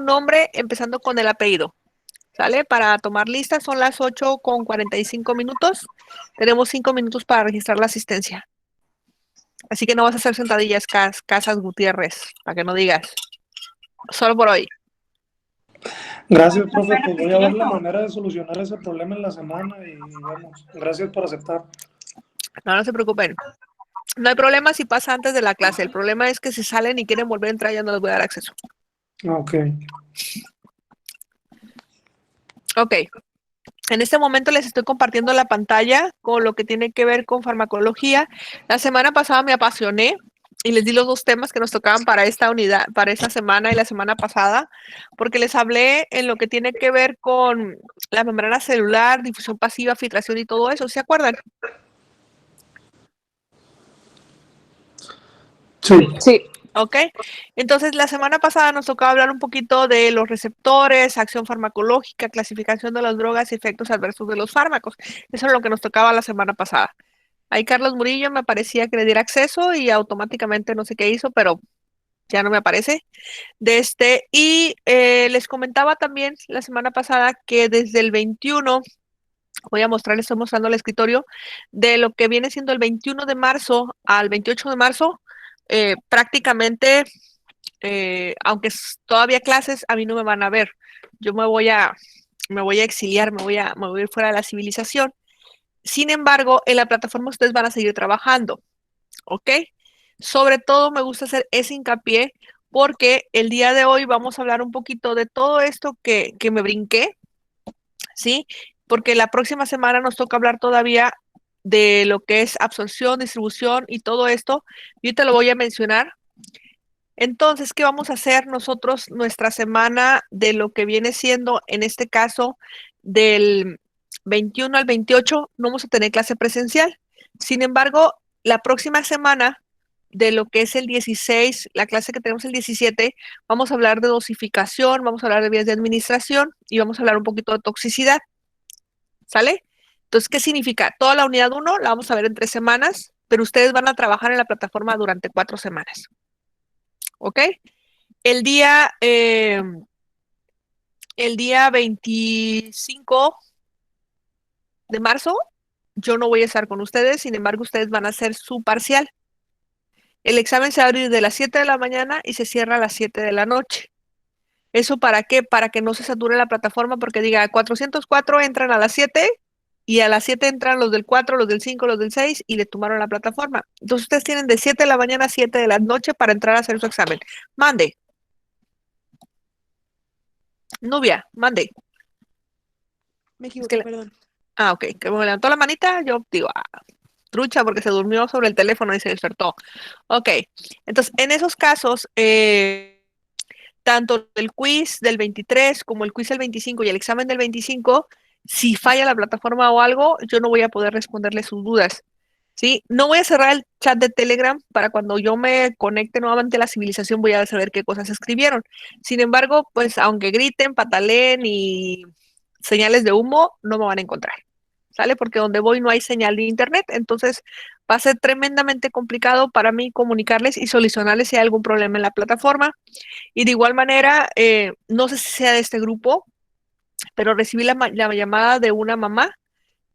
un nombre empezando con el apellido. ¿Sale? Para tomar lista son las 8:45. Tenemos 5 minutos para registrar la asistencia. Así que no vas a hacer sentadillas, Casas Gutiérrez, para que no digas. Solo por hoy. Gracias, profe. Pues voy a ver la manera de solucionar ese problema en la semana y vemos. Gracias por aceptar. No se preocupen. No hay problema si pasa antes de la clase. El problema es que si salen y quieren volver a entrar, ya no les voy a dar acceso. Ok. Ok. En este momento les estoy compartiendo la pantalla con lo que tiene que ver con farmacología. La semana pasada me apasioné y les di los 2 temas que nos tocaban para esta unidad, para esta semana y la semana pasada, porque les hablé en lo que tiene que ver con la membrana celular, difusión pasiva, filtración y todo eso. ¿Se acuerdan? Sí. Ok, entonces la semana pasada nos tocaba hablar un poquito de los receptores, acción farmacológica, clasificación de las drogas y efectos adversos de los fármacos. Eso es lo que nos tocaba la semana pasada. Ahí Carlos Murillo me parecía que le diera acceso y automáticamente no sé qué hizo, pero ya no me aparece. Y les comentaba también la semana pasada que desde el 21, voy a mostrarles, estoy mostrando el escritorio, de lo que viene siendo el 21 de marzo al 28 de marzo, prácticamente, aunque todavía clases, a mí no me van a ver. Yo me voy a exiliar, me voy a ir fuera de la civilización. Sin embargo, en la plataforma ustedes van a seguir trabajando, ¿ok? Sobre todo me gusta hacer ese hincapié porque el día de hoy vamos a hablar un poquito de todo esto que me brinqué, ¿sí? Porque la próxima semana nos toca hablar todavía de lo que es absorción, distribución y todo esto. Yo te lo voy a mencionar. Entonces, ¿qué vamos a hacer nosotros nuestra semana de lo que viene siendo, en este caso, del 21 al 28? No vamos a tener clase presencial. Sin embargo, la próxima semana, de lo que es el 16, la clase que tenemos el 17, vamos a hablar de dosificación, vamos a hablar de vías de administración y vamos a hablar un poquito de toxicidad. ¿Sale? Entonces, ¿qué significa? Toda la unidad 1 la vamos a ver en 3 semanas, pero ustedes van a trabajar en la plataforma durante 4 semanas. ¿Ok? El día, eh, el día 25 de marzo, yo no voy a estar con ustedes, sin embargo, ustedes van a hacer su parcial. El examen se va a abrir de las 7 de la mañana y se cierra a las 7 de la noche. ¿Eso para qué? Para que no se sature la plataforma, porque diga 404 entran a las 7 y a las 7 entran los del 4, los del 5, los del 6 y le tomaron la plataforma. Entonces ustedes tienen de 7 de la mañana a 7 de la noche para entrar a hacer su examen. Mande. Nubia, mande. Me Es que equivoqué, perdón. ok, que me levantó la manita, yo digo, trucha, porque se durmió sobre el teléfono y se despertó. Ok, entonces en esos casos, tanto el quiz del 23 como el quiz del 25 y el examen del 25, si falla la plataforma o algo, yo no voy a poder responderle sus dudas. ¿Sí? No voy a cerrar el chat de Telegram para cuando yo me conecte nuevamente a la civilización, voy a saber qué cosas escribieron. Sin embargo, pues aunque griten, pataleen y señales de humo, no me van a encontrar. ¿Sale? Porque donde voy no hay señal de internet, entonces va a ser tremendamente complicado para mí comunicarles y solucionarles si hay algún problema en la plataforma. Y de igual manera, no sé si sea de este grupo, pero recibí la llamada de una mamá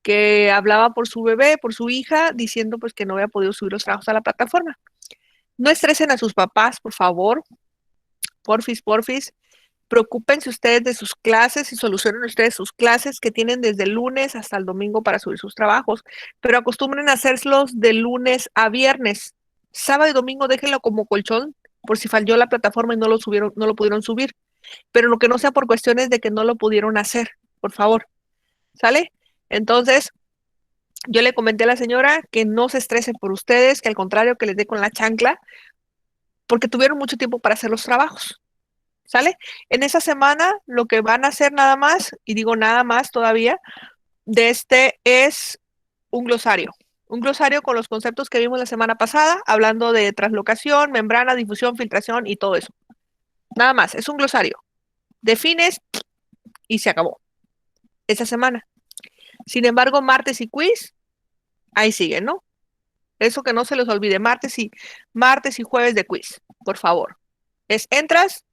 que hablaba por su bebé, por su hija, diciendo pues que no había podido subir los trabajos a la plataforma. No estresen a sus papás, por favor, porfis, porfis. Preocúpense ustedes de sus clases y solucionen ustedes sus clases que tienen desde el lunes hasta el domingo para subir sus trabajos, pero acostumbren a hacerlos de lunes a viernes. Sábado y domingo déjenlo como colchón por si falló la plataforma y no lo subieron, no lo pudieron subir, pero lo que no sea por cuestiones de que no lo pudieron hacer, por favor. ¿Sale? Entonces, yo le comenté a la señora que no se estrese por ustedes, que al contrario, que les dé con la chancla, porque tuvieron mucho tiempo para hacer los trabajos. ¿Sale? En esa semana lo que van a hacer nada más, y digo nada más todavía, de este es un glosario. Un glosario con los conceptos que vimos la semana pasada, hablando de translocación, membrana, difusión, filtración y todo eso. Nada más, es un glosario. Defines y se acabó. Esa semana. Sin embargo, martes y quiz, ahí siguen, ¿no? Eso que no se les olvide, martes y jueves de quiz, por favor. Entras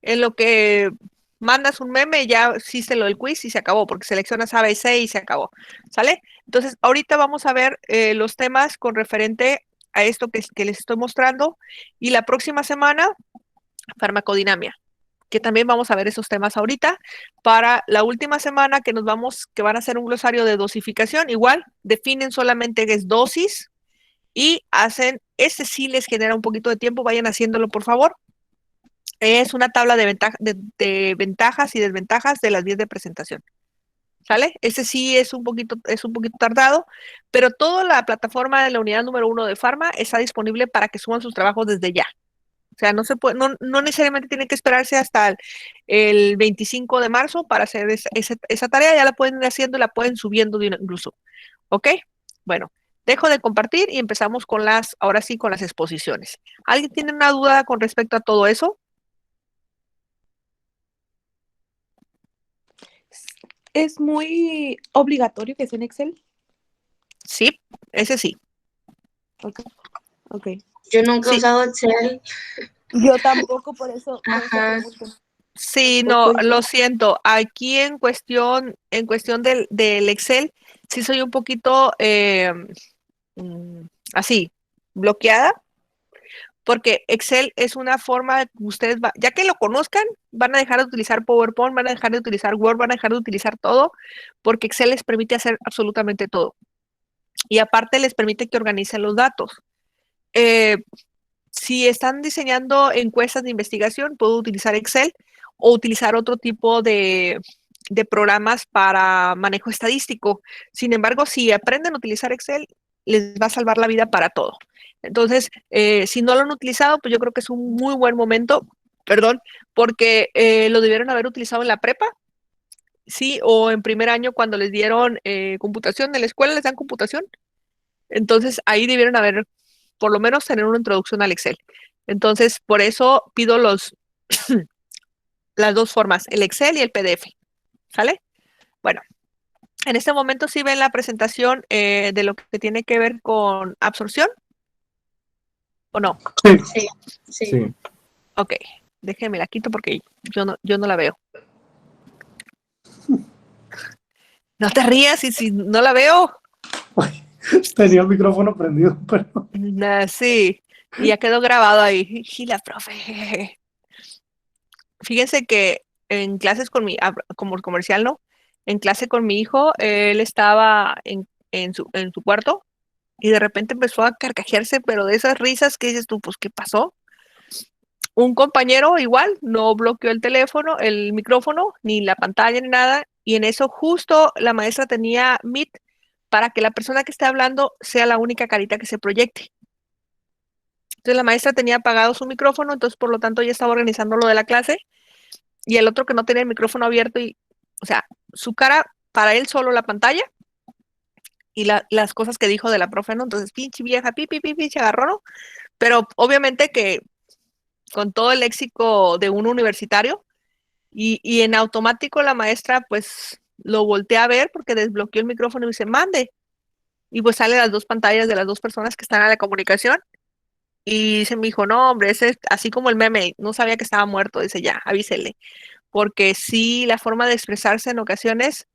En lo que mandas un meme, ya hiciste lo del quiz y se acabó, porque seleccionas A, B, C y se acabó. ¿Sale? Entonces, ahorita vamos a ver los temas con referente a esto que les estoy mostrando. Y la próxima semana, farmacodinamia, que también vamos a ver esos temas ahorita. Para la última semana que van a hacer un glosario de dosificación, igual, definen solamente qué es dosis y hacen, este sí les genera un poquito de tiempo, vayan haciéndolo por favor. Es una tabla de ventajas y desventajas de las vías de presentación. ¿Sale? Ese sí es un poquito tardado, pero toda la plataforma de la unidad número 1 de Pharma está disponible para que suban sus trabajos desde ya. O sea, no se puede, no necesariamente tienen que esperarse hasta el 25 de marzo para hacer esa tarea, ya la pueden ir haciendo y la pueden subiendo incluso. ¿Ok? Bueno, dejo de compartir y empezamos ahora sí, con las exposiciones. ¿Alguien tiene una duda con respecto a todo eso? ¿Es muy obligatorio que sea en Excel? Sí, ese sí. Ok, ok. Yo nunca he Sí, usado Excel. Yo tampoco, por eso Ajá. pregunto. sí, no, Tampoco yo. lo siento. Aquí en cuestión del Excel, sí soy un poquito así, bloqueada, porque Excel es una forma, ya que lo conozcan, van a dejar de utilizar PowerPoint, van a dejar de utilizar Word, van a dejar de utilizar todo, porque Excel les permite hacer absolutamente todo. Y aparte les permite que organicen los datos. Eh, si están diseñando encuestas de investigación, puedo utilizar Excel o utilizar otro tipo de programas para manejo estadístico. Sin embargo, si aprenden a utilizar Excel, les va a salvar la vida para todo. Entonces, si no lo han utilizado, pues yo creo que es un muy buen momento, perdón, porque lo debieron haber utilizado en la prepa, sí, o en primer año cuando les dieron computación, en la escuela les dan computación. Entonces, ahí debieron haber, por lo menos, tener una introducción al Excel. Entonces, por eso pido las dos formas, el Excel y el PDF. ¿Sale? Bueno, en este momento sí ven la presentación de lo que tiene que ver con absorción, ¿o no? Sí, Sí, sí. Sí. Ok, déjenme la quito porque yo no la veo. No te rías y si no la veo. tenía el micrófono prendido, pero Sí, y ya quedó grabado ahí. Y la profe. Fíjense que en clases como comercial, ¿no? En clase con mi hijo, él estaba en su cuarto y de repente empezó a carcajearse, pero de esas risas que dices tú, pues, ¿qué pasó? Un compañero igual no bloqueó el teléfono, el micrófono, ni la pantalla, ni nada, y en eso justo la maestra tenía Meet para que la persona que esté hablando sea la única carita que se proyecte. Entonces la maestra tenía apagado su micrófono, entonces por lo tanto ella estaba organizando lo de la clase, y el otro que no tenía el micrófono abierto, o sea, su cara para él solo la pantalla, y las cosas que dijo de la profe, ¿no? Entonces, pinche vieja, se agarró, ¿no? Pero obviamente que con todo el léxico de un universitario, y en automático la maestra pues lo voltea a ver porque desbloqueó el micrófono y dice, mande. Y pues sale las dos pantallas de las dos personas que están en la comunicación. Y dice mi hijo, no, hombre, ese es así como el meme, no sabía que estaba muerto, dice ya, avísele. Porque sí, la forma de expresarse en ocasiones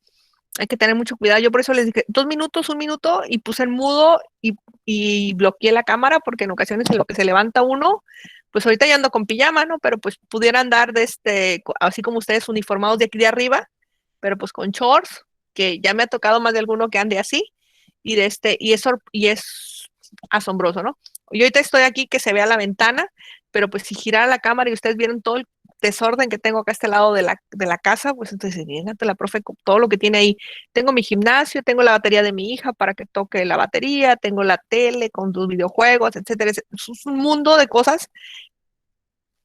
hay que tener mucho cuidado. Yo por eso les dije 2 minutos, 1 minuto, y puse en mudo y bloqueé la cámara, porque en ocasiones en lo que se levanta uno, pues ahorita ya ando con pijama, ¿no? Pero pues pudiera andar así como ustedes uniformados de aquí de arriba, pero pues con shorts, que ya me ha tocado más de alguno que ande así, y es asombroso, ¿no? Yo ahorita estoy aquí que se vea la ventana, pero pues si girara la cámara y ustedes vieron todo el desorden que tengo acá a este lado de la casa, pues entonces, fíjate la profe con todo lo que tiene ahí. Tengo mi gimnasio, tengo la batería de mi hija para que toque la batería, tengo la tele con sus videojuegos, etcétera. Es un mundo de cosas.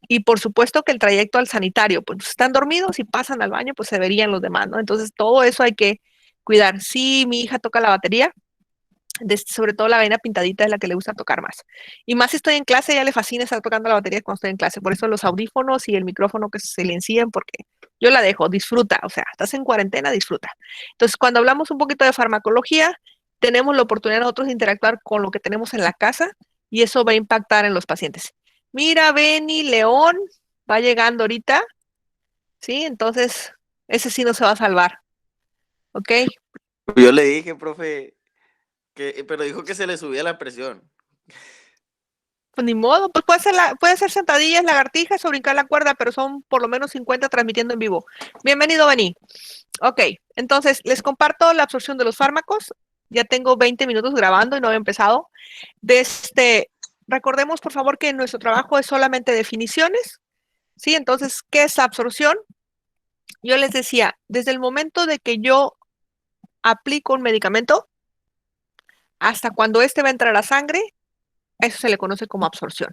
Y por supuesto que el trayecto al sanitario, pues están dormidos y pasan al baño, pues se verían los demás, ¿no? Entonces todo eso hay que cuidar. Sí, mi hija toca la batería, sobre todo la vaina pintadita es la que le gusta tocar más. Y más si estoy en clase, ella le fascina estar tocando la batería cuando estoy en clase. Por eso los audífonos y el micrófono que se silencien, porque yo la dejo, disfruta. O sea, estás en cuarentena, disfruta. Entonces, cuando hablamos un poquito de farmacología, tenemos la oportunidad nosotros de interactuar con lo que tenemos en la casa, y eso va a impactar en los pacientes. Mira, Benny, León, va llegando ahorita, ¿sí? Entonces, ese sí no se va a salvar, ¿ok? Yo le dije, profe, pero dijo que se le subía la presión. Pues ni modo, pues puede ser sentadillas, lagartijas o brincar la cuerda, pero son por lo menos 50 transmitiendo en vivo. Bienvenido, Beni. Ok, entonces les comparto la absorción de los fármacos. Ya tengo 20 minutos grabando y no he empezado. Recordemos, por favor, que nuestro trabajo es solamente definiciones, ¿sí? Entonces, ¿qué es absorción? Yo les decía, desde el momento de que yo aplico un medicamento hasta cuando éste va a entrar a la sangre, eso se le conoce como absorción.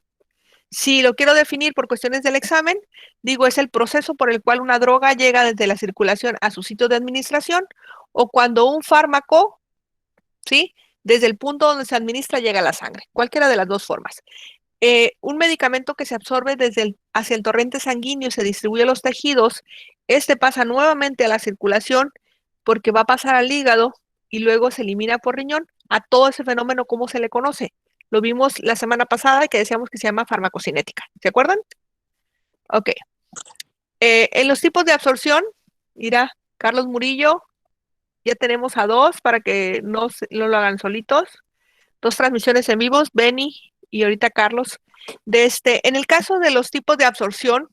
Si lo quiero definir por cuestiones del examen, digo, es el proceso por el cual una droga llega desde la circulación a su sitio de administración o cuando un fármaco, ¿sí? Desde el punto donde se administra llega a la sangre, cualquiera de las dos formas. Un medicamento que se absorbe hacia el torrente sanguíneo y se distribuye a los tejidos, este pasa nuevamente a la circulación porque va a pasar al hígado y luego se elimina por riñón. A todo ese fenómeno, ¿cómo se le conoce? Lo vimos la semana pasada que decíamos que se llama farmacocinética. ¿Se acuerdan? Ok. En los tipos de absorción, mira, Carlos Murillo, ya tenemos a dos para que no lo hagan solitos. Dos transmisiones en vivos, Benny y ahorita Carlos. En el caso de los tipos de absorción,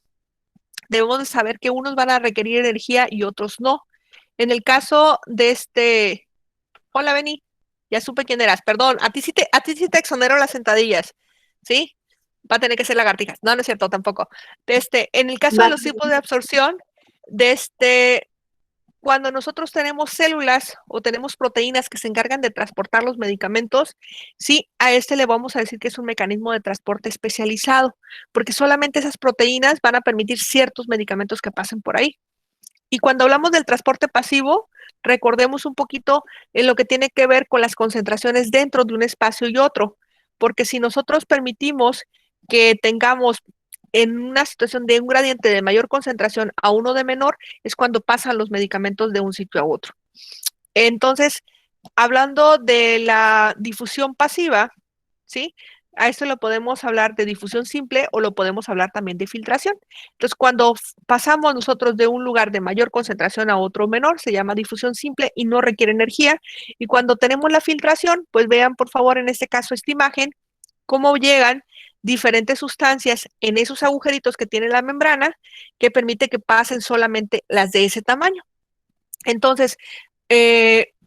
debemos de saber que unos van a requerir energía y otros no. En el caso de hola Benny, ya supe quién eras, perdón, a ti sí te exonero las sentadillas, ¿sí? Va a tener que ser lagartijas. No, no es cierto tampoco. En el caso de los tipos de absorción, cuando nosotros tenemos células o tenemos proteínas que se encargan de transportar los medicamentos, sí, a le vamos a decir que es un mecanismo de transporte especializado, porque solamente esas proteínas van a permitir ciertos medicamentos que pasen por ahí. Y cuando hablamos del transporte pasivo, recordemos un poquito en lo que tiene que ver con las concentraciones dentro de un espacio y otro, porque si nosotros permitimos que tengamos en una situación de un gradiente de mayor concentración a uno de menor, es cuando pasan los medicamentos de un sitio a otro. Entonces, hablando de la difusión pasiva, ¿sí? A esto lo podemos hablar de difusión simple o lo podemos hablar también de filtración. Entonces, cuando pasamos nosotros de un lugar de mayor concentración a otro menor, se llama difusión simple y no requiere energía. Y cuando tenemos la filtración, pues vean por favor en este caso esta imagen, cómo llegan diferentes sustancias en esos agujeritos que tiene la membrana que permite que pasen solamente las de ese tamaño. Entonces,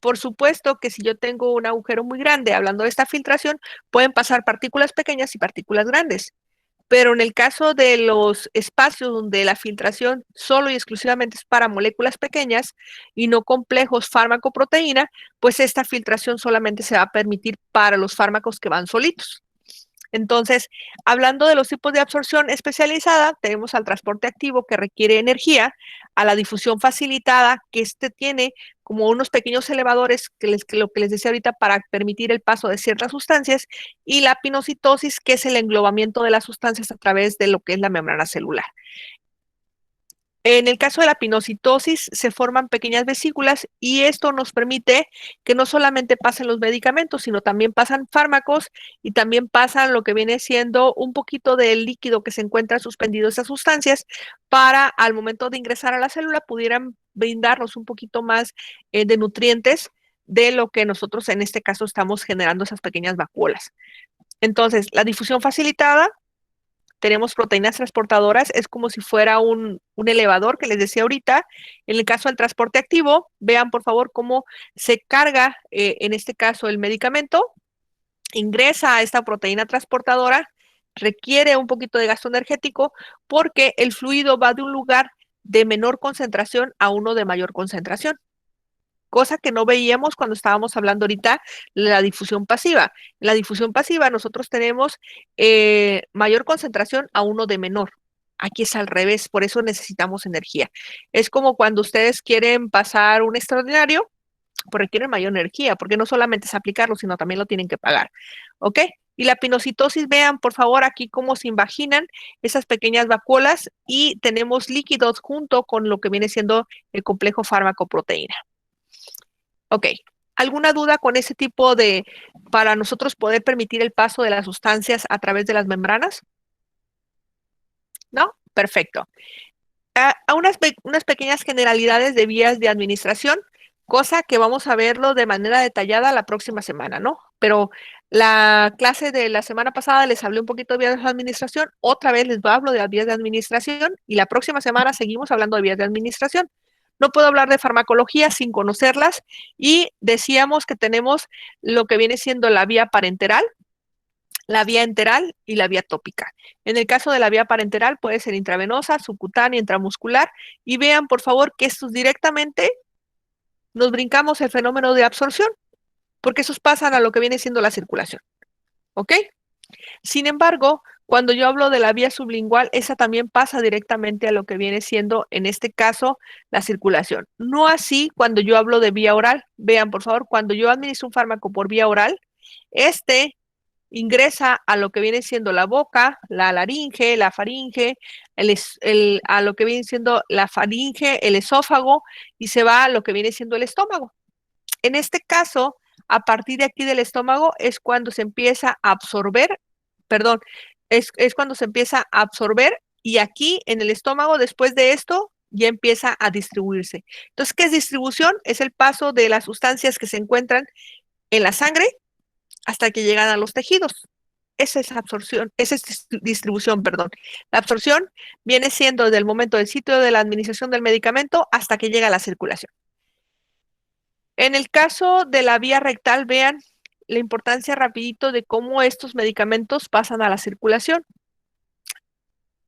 por supuesto que si yo tengo un agujero muy grande, hablando de esta filtración, pueden pasar partículas pequeñas y partículas grandes. Pero en el caso de los espacios donde la filtración solo y exclusivamente es para moléculas pequeñas y no complejos fármaco-proteína, pues esta filtración solamente se va a permitir para los fármacos que van solitos. Entonces, hablando de los tipos de absorción especializada, tenemos al transporte activo que requiere energía, a la difusión facilitada, que tiene como unos pequeños elevadores, lo que les decía ahorita, para permitir el paso de ciertas sustancias, y la pinocitosis, que es el englobamiento de las sustancias a través de lo que es la membrana celular. En el caso de la pinocitosis se forman pequeñas vesículas y esto nos permite que no solamente pasen los medicamentos, sino también pasan fármacos y también pasan lo que viene siendo un poquito del líquido que se encuentra suspendido esas sustancias para al momento de ingresar a la célula pudieran brindarnos un poquito más de nutrientes de lo que nosotros en este caso estamos generando esas pequeñas vacuolas. Entonces, la difusión facilitada, tenemos proteínas transportadoras, es como si fuera un elevador que les decía ahorita. En el caso del transporte activo, vean por favor cómo se carga, en este caso, el medicamento, ingresa a esta proteína transportadora, requiere un poquito de gasto energético porque el fluido va de un lugar de menor concentración a uno de mayor concentración, cosa que no veíamos cuando estábamos hablando ahorita de la difusión pasiva. En la difusión pasiva nosotros tenemos mayor concentración a uno de menor. Aquí es al revés, por eso necesitamos energía. Es como cuando ustedes quieren pasar un extraordinario, pues requieren mayor energía, porque no solamente es aplicarlo, sino también lo tienen que pagar. ¿Ok? Y la pinocitosis, vean por favor aquí cómo se imaginan esas pequeñas vacuolas y tenemos líquidos junto con lo que viene siendo el complejo fármaco-proteína. Ok, ¿alguna duda con ese tipo para nosotros poder permitir el paso de las sustancias a través de las membranas? ¿No? Perfecto. A unas pequeñas generalidades de vías de administración, cosa que vamos a verlo de manera detallada la próxima semana, ¿no? Pero la clase de la semana pasada les hablé un poquito de vías de administración, otra vez les hablo de las vías de administración y la próxima semana seguimos hablando de vías de administración. No puedo hablar de farmacología sin conocerlas y decíamos que tenemos lo que viene siendo la vía parenteral, la vía enteral y la vía tópica. En el caso de la vía parenteral puede ser intravenosa, subcutánea, intramuscular y vean por favor que estos directamente nos brincamos el fenómeno de absorción porque esos pasan a lo que viene siendo la circulación. ¿Ok? Sin embargo, cuando yo hablo de la vía sublingual, esa también pasa directamente a lo que viene siendo, en este caso, la circulación. No así cuando yo hablo de vía oral. Vean, por favor, cuando yo administro un fármaco por vía oral, este ingresa a lo que viene siendo la boca, la laringe, la faringe, a lo que viene siendo la faringe, el esófago, y se va a lo que viene siendo el estómago. En este caso, a partir de aquí del estómago es cuando se empieza a absorber, perdón, es cuando se empieza a absorber y aquí en el estómago, después de esto, ya empieza a distribuirse. Entonces, ¿qué es distribución? Es el paso de las sustancias que se encuentran en la sangre hasta que llegan a los tejidos. Esa es absorción, esa es distribución, perdón. La absorción viene siendo desde el momento del sitio de la administración del medicamento hasta que llega a la circulación. En el caso de la vía rectal, vean la importancia rapidito de cómo estos medicamentos pasan a la circulación.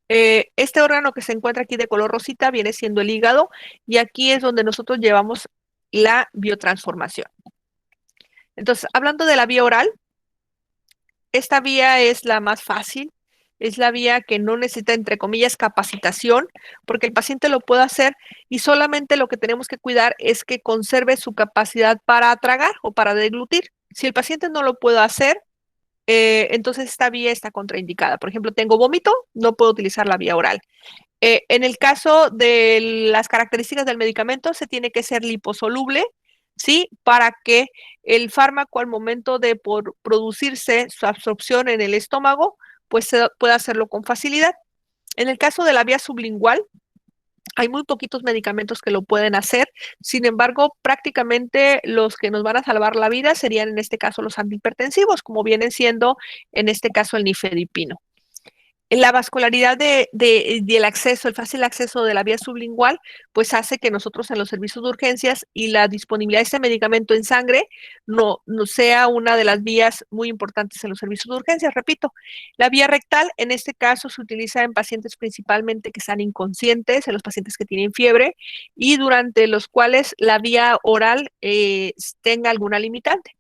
Este órgano que se encuentra aquí de color rosita viene siendo el hígado y aquí es donde nosotros llevamos la biotransformación. Entonces, hablando de la vía oral, esta vía es la más fácil, es la vía que no necesita, entre comillas, capacitación, porque el paciente lo puede hacer y solamente lo que tenemos que cuidar es que conserve su capacidad para tragar o para deglutir. Si el paciente no lo puede hacer, entonces esta vía está contraindicada. Por ejemplo, tengo vómito, no puedo utilizar la vía oral. En el caso de las características del medicamento, se tiene que ser liposoluble, ¿sí? Para que el fármaco al momento de producirse su absorción en el estómago, pues pueda hacerlo con facilidad. En el caso de la vía sublingual, hay muy poquitos medicamentos que lo pueden hacer. Sin embargo, prácticamente los que nos van a salvar la vida serían en este caso los antihipertensivos, como vienen siendo en este caso el nifedipino. La vascularidad del acceso, el fácil acceso de la vía sublingual, pues hace que nosotros en los servicios de urgencias y la disponibilidad de este medicamento en sangre no sea una de las vías muy importantes en los servicios de urgencias. Repito, la vía rectal en este caso se utiliza en pacientes principalmente que están inconscientes, en los pacientes que tienen fiebre y durante los cuales la vía oral tenga alguna limitante.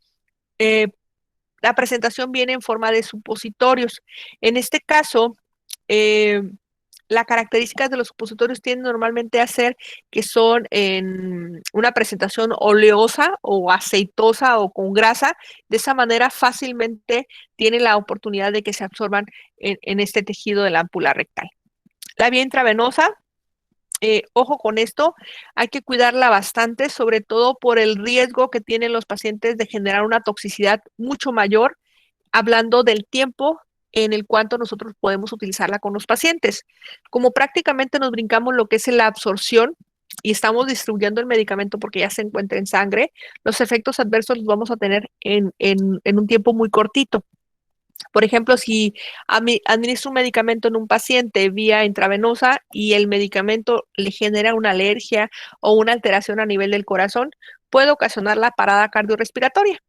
La presentación viene en forma de supositorios. En este caso, las características de los supositorios tienden normalmente a ser que son en una presentación oleosa o aceitosa o con grasa. De esa manera fácilmente tienen la oportunidad de que se absorban en este tejido de la ámpula rectal. La vía intravenosa, ojo con esto, hay que cuidarla bastante, sobre todo por el riesgo que tienen los pacientes de generar una toxicidad mucho mayor, hablando del tiempo en el cuanto nosotros podemos utilizarla con los pacientes. Como prácticamente nos brincamos lo que es la absorción y estamos distribuyendo el medicamento porque ya se encuentra en sangre, los efectos adversos los vamos a tener en un tiempo muy cortito. Por ejemplo, si administro un medicamento en un paciente vía intravenosa y el medicamento le genera una alergia o una alteración a nivel del corazón, puede ocasionar la parada cardiorrespiratoria.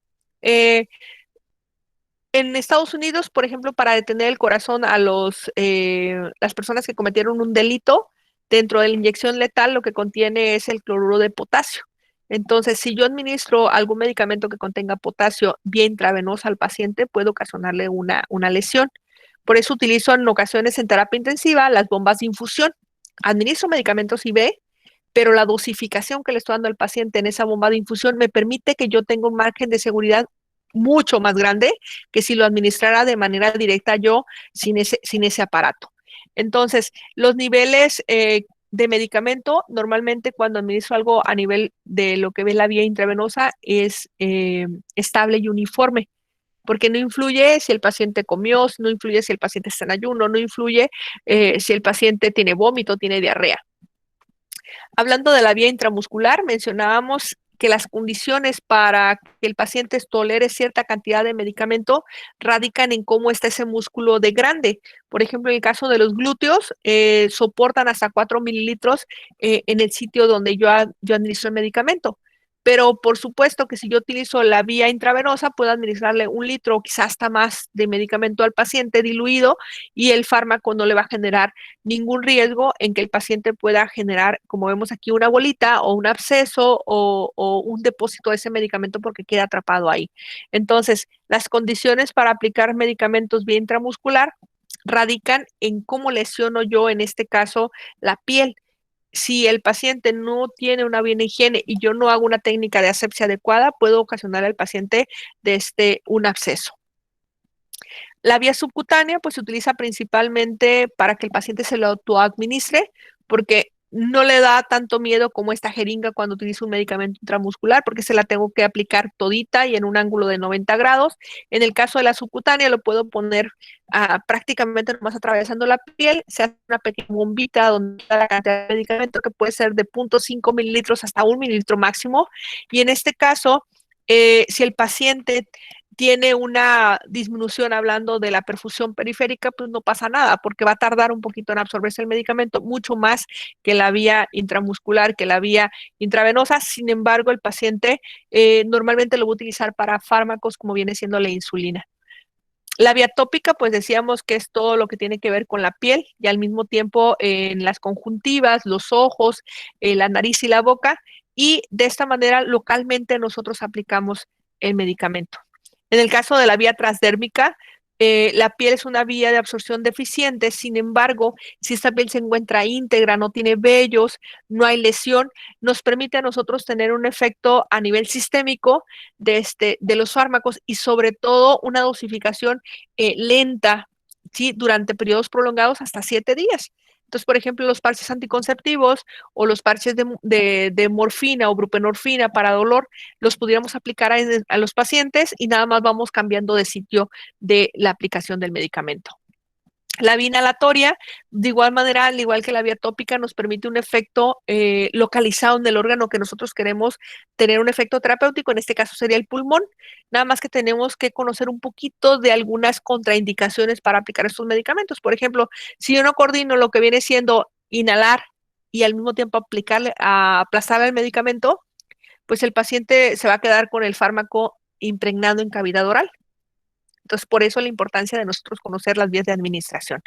En Estados Unidos, por ejemplo, para detener el corazón a las personas que cometieron un delito, dentro de la inyección letal lo que contiene es el cloruro de potasio. Entonces, si yo administro algún medicamento que contenga potasio vía intravenosa al paciente, puede ocasionarle una lesión. Por eso utilizo en ocasiones en terapia intensiva las bombas de infusión. Administro medicamentos IV, pero la dosificación que le estoy dando al paciente en esa bomba de infusión me permite que yo tenga un margen de seguridad mucho más grande que si lo administrara de manera directa yo sin ese aparato. Entonces, los niveles de medicamento, normalmente cuando administro algo a nivel de lo que ve la vía intravenosa, es estable y uniforme. porque no influye si el paciente comió, no influye si el paciente está en ayuno, no influye si el paciente tiene vómito, tiene diarrea. Hablando de la vía intramuscular, mencionábamos que las condiciones para que el paciente tolere cierta cantidad de medicamento radican en cómo está ese músculo de grande. Por ejemplo, en el caso de los glúteos, soportan hasta 4 mililitros en el sitio donde yo administro el medicamento. Pero por supuesto que si yo utilizo la vía intravenosa, puedo administrarle 1 litro o quizás hasta más de medicamento al paciente diluido y el fármaco no le va a generar ningún riesgo en que el paciente pueda generar, como vemos aquí, una bolita o un absceso o un depósito de ese medicamento porque queda atrapado ahí. Entonces, las condiciones para aplicar medicamentos vía intramuscular radican en cómo lesiono yo, en este caso, la piel. Si el paciente no tiene una buena higiene y yo no hago una técnica de asepsia adecuada, puedo ocasionar al paciente un absceso. La vía subcutánea pues se utiliza principalmente para que el paciente se lo autoadministre porque no le da tanto miedo como esta jeringa cuando utilizo un medicamento intramuscular porque se la tengo que aplicar todita y en un ángulo de 90 grados. En el caso de la subcutánea lo puedo poner prácticamente nomás atravesando la piel, se hace una pequeña bombita donde está la cantidad de medicamento que puede ser de 0.5 mililitros hasta 1 mililitro máximo y en este caso si el paciente tiene una disminución hablando de la perfusión periférica, pues no pasa nada, porque va a tardar un poquito en absorberse el medicamento, mucho más que la vía intramuscular, que la vía intravenosa. Sin embargo, el paciente normalmente lo va a utilizar para fármacos como viene siendo la insulina. La vía tópica, pues decíamos que es todo lo que tiene que ver con la piel y al mismo tiempo en las conjuntivas, los ojos, la nariz y la boca, y de esta manera localmente nosotros aplicamos el medicamento. En el caso de la vía transdérmica, la piel es una vía de absorción deficiente, sin embargo, si esta piel se encuentra íntegra, no tiene vellos, no hay lesión, nos permite a nosotros tener un efecto a nivel sistémico de los fármacos y sobre todo una dosificación lenta, ¿sí? Durante periodos prolongados hasta 7 días. Entonces, por ejemplo, los parches anticonceptivos o los parches de morfina o buprenorfina para dolor, los pudiéramos aplicar a los pacientes y nada más vamos cambiando de sitio de la aplicación del medicamento. La vía inhalatoria, de igual manera, al igual que la vía tópica, nos permite un efecto localizado en el órgano que nosotros queremos tener un efecto terapéutico, en este caso sería el pulmón, nada más que tenemos que conocer un poquito de algunas contraindicaciones para aplicar estos medicamentos. Por ejemplo, si yo no coordino lo que viene siendo inhalar y al mismo tiempo aplastar el medicamento, pues el paciente se va a quedar con el fármaco impregnado en cavidad oral. Entonces, por eso la importancia de nosotros conocer las vías de administración.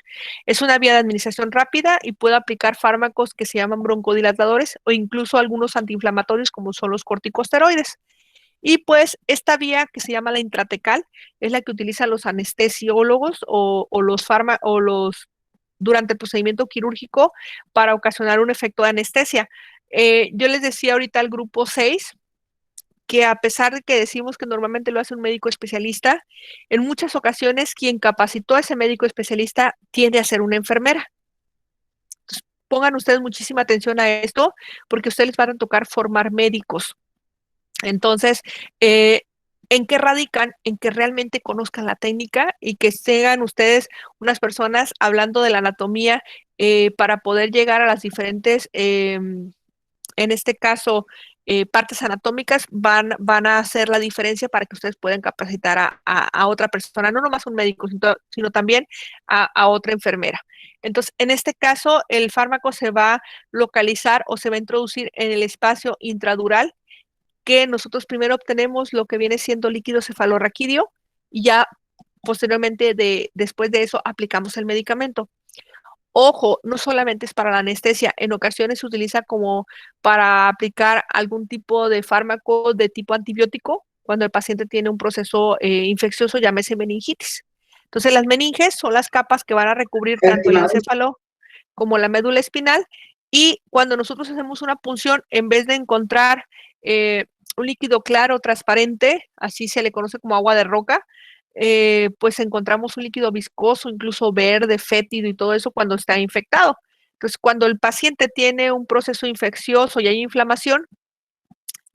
Es una vía de administración rápida y puede aplicar fármacos que se llaman broncodilatadores o incluso algunos antiinflamatorios como son los corticosteroides. Y pues esta vía que se llama la intratecal es la que utilizan los anestesiólogos o los durante el procedimiento quirúrgico para ocasionar un efecto de anestesia. Yo les decía ahorita al grupo 6 que a pesar de que decimos que normalmente lo hace un médico especialista, en muchas ocasiones quien capacitó a ese médico especialista tiende a ser una enfermera. Entonces, pongan ustedes muchísima atención a esto porque ustedes les van a tocar formar médicos. Entonces, ¿en qué radican? En que realmente conozcan la técnica y que sean ustedes unas personas hablando de la anatomía para poder llegar a las diferentes, en este caso, partes anatómicas van a hacer la diferencia para que ustedes puedan capacitar a otra persona, no nomás un médico, sino también a otra enfermera. Entonces, en este caso, el fármaco se va a localizar o se va a introducir en el espacio intradural, que nosotros primero obtenemos lo que viene siendo líquido cefalorraquídeo y ya posteriormente, después de eso, aplicamos el medicamento. Ojo, no solamente es para la anestesia, en ocasiones se utiliza como para aplicar algún tipo de fármaco de tipo antibiótico cuando el paciente tiene un proceso infeccioso, llámese meningitis. Entonces, las meninges son las capas que van a recubrir tanto el encéfalo como la médula espinal y cuando nosotros hacemos una punción, en vez de encontrar un líquido claro, transparente, así se le conoce como agua de roca, pues encontramos un líquido viscoso, incluso verde, fétido y todo eso cuando está infectado. Entonces, cuando el paciente tiene un proceso infeccioso y hay inflamación,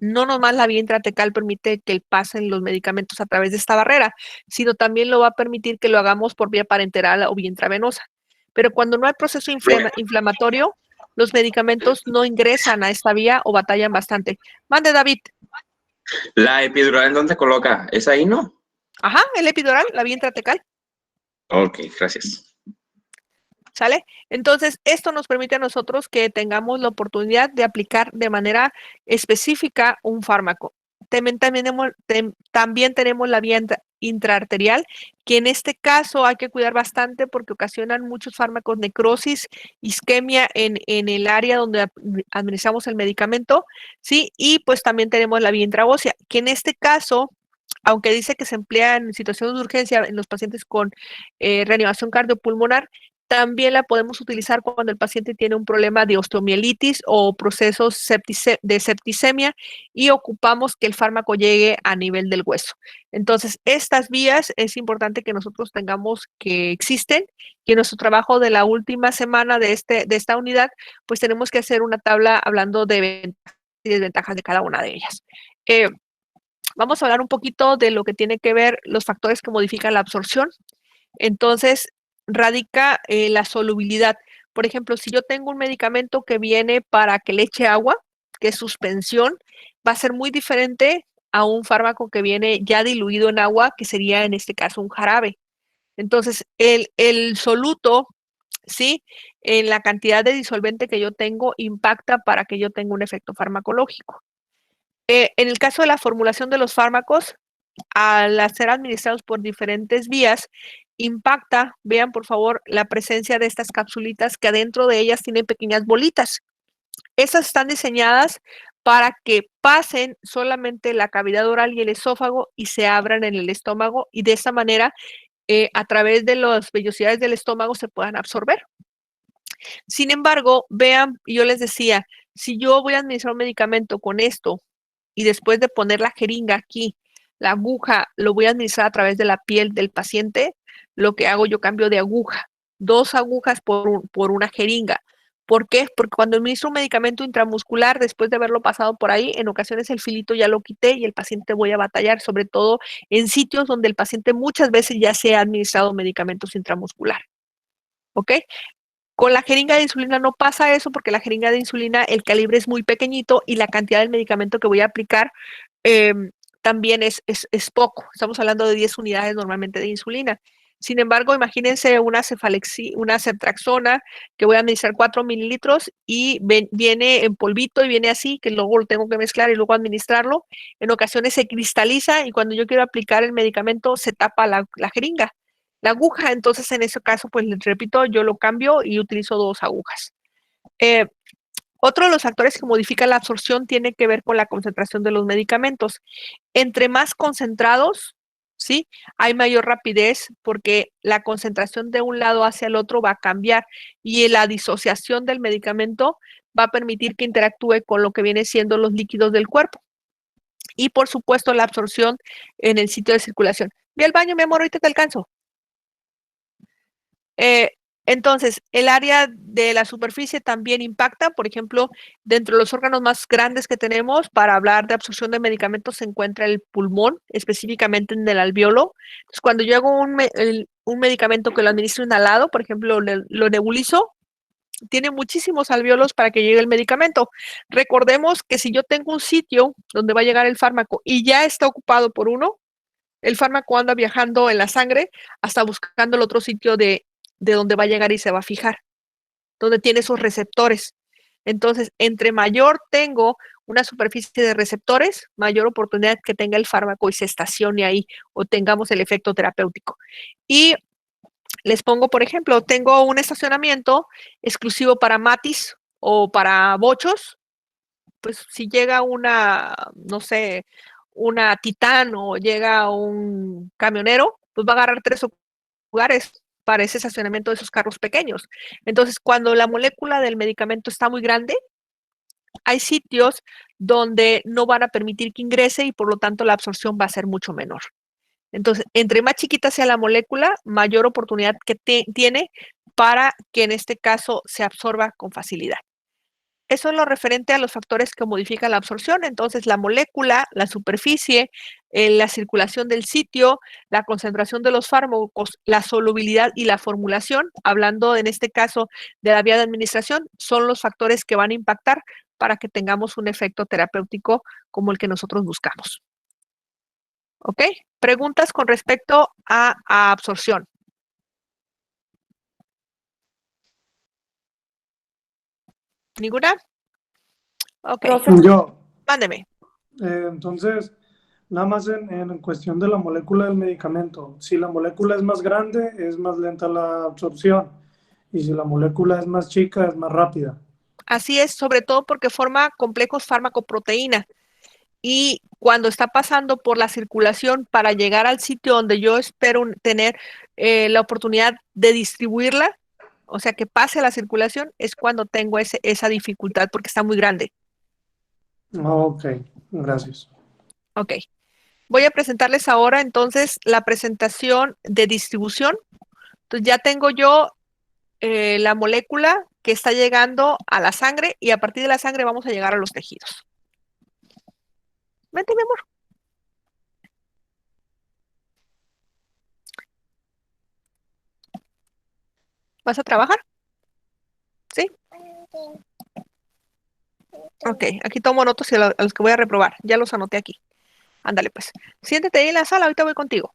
no nomás la vía intratecal permite que pasen los medicamentos a través de esta barrera, sino también lo va a permitir que lo hagamos por vía parenteral o vía intravenosa. Pero cuando no hay proceso inflamatorio, los medicamentos no ingresan a esta vía o batallan bastante. Mande, David. ¿La epidural en dónde coloca? ¿Es ahí, no? Ajá, el epidural, la vía intratecal. Ok, gracias. ¿Sale? Entonces, esto nos permite a nosotros que tengamos la oportunidad de aplicar de manera específica un fármaco. También tenemos la vía intraarterial, que en este caso hay que cuidar bastante porque ocasionan muchos fármacos necrosis, isquemia en el área donde administramos el medicamento, ¿sí? Y pues también tenemos la vía intraósea, que en este caso, aunque dice que se emplea en situaciones de urgencia en los pacientes con reanimación cardiopulmonar, también la podemos utilizar cuando el paciente tiene un problema de osteomielitis o procesos de septicemia y ocupamos que el fármaco llegue a nivel del hueso. Entonces, estas vías es importante que nosotros tengamos que existen y en nuestro trabajo de la última semana de esta unidad, pues tenemos que hacer una tabla hablando de ventajas y desventajas de cada una de ellas. Vamos a hablar un poquito de lo que tiene que ver los factores que modifican la absorción. Entonces, radica la solubilidad. Por ejemplo, si yo tengo un medicamento que viene para que le eche agua, que es suspensión, va a ser muy diferente a un fármaco que viene ya diluido en agua, que sería en este caso un jarabe. Entonces, el soluto, ¿sí? En la cantidad de disolvente que yo tengo impacta para que yo tenga un efecto farmacológico. En el caso de la formulación de los fármacos, al ser administrados por diferentes vías, impacta, vean por favor, la presencia de estas capsulitas que adentro de ellas tienen pequeñas bolitas. Estas están diseñadas para que pasen solamente la cavidad oral y el esófago y se abran en el estómago y de esa manera, a través de las vellosidades del estómago se puedan absorber. Sin embargo, vean, yo les decía, si yo voy a administrar un medicamento con esto y después de poner la jeringa aquí, la aguja lo voy a administrar a través de la piel del paciente, lo que hago, yo cambio de aguja, 2 agujas por una jeringa. ¿Por qué? Porque cuando administro un medicamento intramuscular, después de haberlo pasado por ahí, en ocasiones el filito ya lo quité y el paciente voy a batallar, sobre todo en sitios donde el paciente muchas veces ya se ha administrado medicamentos intramuscular. ¿Ok? Con la jeringa de insulina no pasa eso porque la jeringa de insulina, el calibre es muy pequeñito y la cantidad del medicamento que voy a aplicar también es poco. Estamos hablando de 10 unidades normalmente de insulina. Sin embargo, imagínense una ceftriaxona que voy a administrar 4 mililitros y viene en polvito y viene así, que luego lo tengo que mezclar y luego administrarlo. En ocasiones se cristaliza y cuando yo quiero aplicar el medicamento se tapa la jeringa. La aguja, entonces en ese caso, pues les repito, yo lo cambio y utilizo 2 agujas. Otro de los factores que modifican la absorción tiene que ver con la concentración de los medicamentos. Entre más concentrados, ¿sí? Hay mayor rapidez porque la concentración de un lado hacia el otro va a cambiar y la disociación del medicamento va a permitir que interactúe con lo que viene siendo los líquidos del cuerpo. Y por supuesto la absorción en el sitio de circulación. Ve al baño, mi amor, ahorita te alcanzo. Entonces, el área de la superficie también impacta. Por ejemplo, dentro de los órganos más grandes que tenemos para hablar de absorción de medicamentos se encuentra el pulmón, específicamente en el alveolo. Entonces, cuando yo hago un medicamento que lo administro inhalado, por ejemplo, lo nebulizo, tiene muchísimos alveolos para que llegue el medicamento. Recordemos que si yo tengo un sitio donde va a llegar el fármaco y ya está ocupado por uno, el fármaco anda viajando en la sangre hasta buscando el otro sitio de donde va a llegar y se va a fijar, donde tiene esos receptores. Entonces, entre mayor tengo una superficie de receptores, mayor oportunidad que tenga el fármaco y se estacione ahí o tengamos el efecto terapéutico. Y les pongo, por ejemplo, tengo un estacionamiento exclusivo para matis o para bochos, pues si llega una, no sé, una Titán o llega un camionero, pues va a agarrar 3 lugares para ese estacionamiento de esos carros pequeños. Entonces, cuando la molécula del medicamento está muy grande, hay sitios donde no van a permitir que ingrese y por lo tanto la absorción va a ser mucho menor. Entonces, entre más chiquita sea la molécula, mayor oportunidad que tiene para que en este caso se absorba con facilidad. eso es lo referente a los factores que modifican la absorción. Entonces, la molécula, la superficie, la circulación del sitio, la concentración de los fármacos, la solubilidad y la formulación, hablando en este caso de la vía de administración, son los factores que van a impactar para que tengamos un efecto terapéutico como el que nosotros buscamos. ¿Ok? Preguntas con respecto a absorción. ¿Ninguna? Ok, Profe, Yo, mándeme. entonces, nada más en cuestión de la molécula del medicamento. Si la molécula es más grande, es más lenta la absorción. Y si la molécula es más chica, es más rápida. Así es, sobre todo porque forma complejos fármaco-proteína. Y cuando está pasando por la circulación para llegar al sitio donde yo espero tener la oportunidad de distribuirla, o sea, que pase a la circulación, es cuando tengo esa dificultad porque está muy grande. Ok, gracias. Ok. Voy a presentarles ahora entonces la presentación de distribución. Entonces ya tengo yo la molécula que está llegando a la sangre y a partir de la sangre vamos a llegar a los tejidos. Vente, mi amor. ¿Vas a trabajar? ¿Sí? Ok, aquí tomo notas a los que voy a reprobar. Ya los anoté aquí. Ándale, pues. Siéntate ahí en la sala, ahorita voy contigo.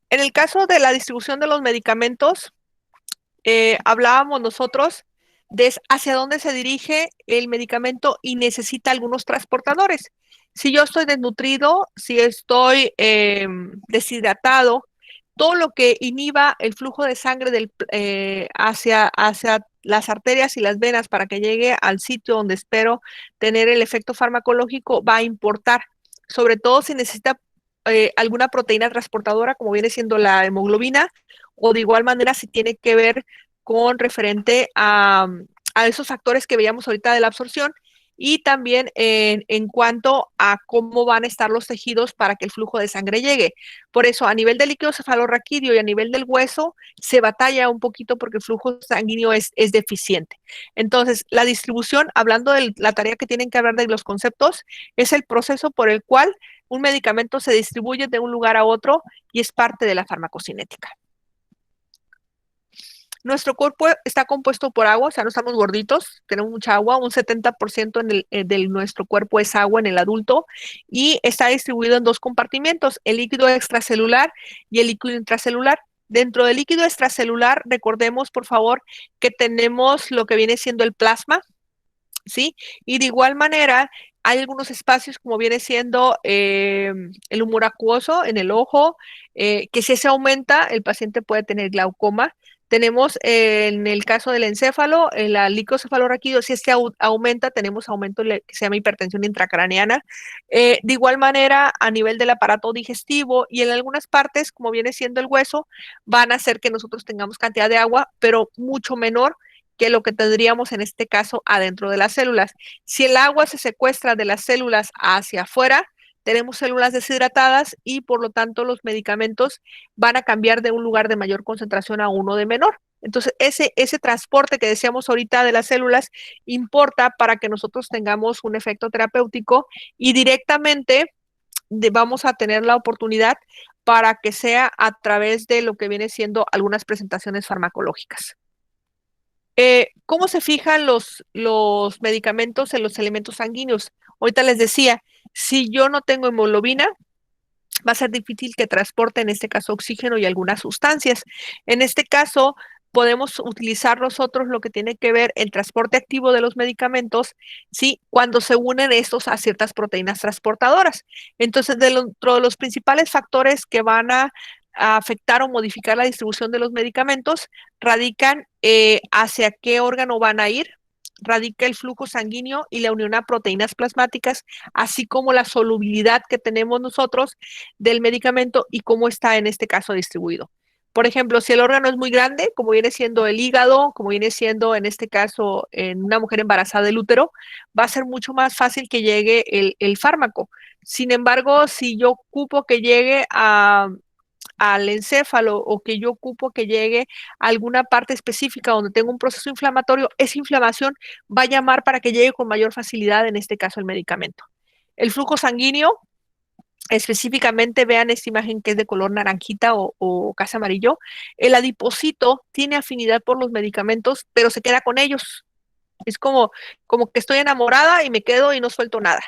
En el caso de la distribución de los medicamentos, hablábamos nosotros de hacia dónde se dirige el medicamento y necesita algunos transportadores. Si yo estoy desnutrido, si estoy deshidratado, todo lo que inhiba el flujo de sangre hacia las arterias y las venas para que llegue al sitio donde espero tener el efecto farmacológico va a importar, sobre todo si necesita alguna proteína transportadora, como viene siendo la hemoglobina, o de igual manera si tiene que ver con referente a esos factores que veíamos ahorita de la absorción y también en cuanto a cómo van a estar los tejidos para que el flujo de sangre llegue. Por eso, a nivel del líquido cefalorraquídeo y a nivel del hueso, se batalla un poquito porque el flujo sanguíneo es deficiente. Entonces, la distribución, hablando de la tarea que tienen que hablar de los conceptos, es el proceso por el cual un medicamento se distribuye de un lugar a otro y es parte de la farmacocinética. Nuestro cuerpo está compuesto por agua, o sea, no estamos gorditos, tenemos mucha agua, un 70% de nuestro cuerpo es agua en el adulto y está distribuido en dos compartimentos, el líquido extracelular y el líquido intracelular. Dentro del líquido extracelular, recordemos, por favor, que tenemos lo que viene siendo el plasma, ¿sí? Y de igual manera, hay algunos espacios como viene siendo el humor acuoso en el ojo, que si se aumenta, el paciente puede tener glaucoma. Tenemos en el caso del encéfalo, en la licocefalorraquídeo, si este aumenta, tenemos aumento que se llama hipertensión intracraneana. De igual manera, a nivel del aparato digestivo y en algunas partes, como viene siendo el hueso, van a hacer que nosotros tengamos cantidad de agua, pero mucho menor que lo que tendríamos en este caso adentro de las células. Si el agua se secuestra de las células hacia afuera, tenemos células deshidratadas y por lo tanto los medicamentos van a cambiar de un lugar de mayor concentración a uno de menor. Entonces, ese transporte que decíamos ahorita de las células importa para que nosotros tengamos un efecto terapéutico y directamente vamos a tener la oportunidad para que sea a través de lo que viene siendo algunas presentaciones farmacológicas. ¿Cómo se fijan los medicamentos en los elementos sanguíneos? Ahorita les decía, si yo no tengo hemoglobina, va a ser difícil que transporte, en este caso, oxígeno y algunas sustancias. En este caso, podemos utilizar nosotros lo que tiene que ver el transporte activo de los medicamentos, ¿sí? Cuando se unen estos a ciertas proteínas transportadoras. Entonces, dentro de los principales factores que van a afectar o modificar la distribución de los medicamentos, radican hacia qué órgano van a ir, radica el flujo sanguíneo y la unión a proteínas plasmáticas, así como la solubilidad que tenemos nosotros del medicamento y cómo está en este caso distribuido. Por ejemplo, si el órgano es muy grande, como viene siendo el hígado, como viene siendo en este caso en una mujer embarazada del útero, va a ser mucho más fácil que llegue el fármaco. Sin embargo, si yo ocupo que llegue a al encéfalo o que yo ocupo que llegue a alguna parte específica donde tengo un proceso inflamatorio, esa inflamación va a llamar para que llegue con mayor facilidad, en este caso el medicamento. El flujo sanguíneo, específicamente vean esta imagen que es de color naranjita o casi amarillo, el adipocito tiene afinidad por los medicamentos, pero se queda con ellos. Es como que estoy enamorada y me quedo y no suelto nada.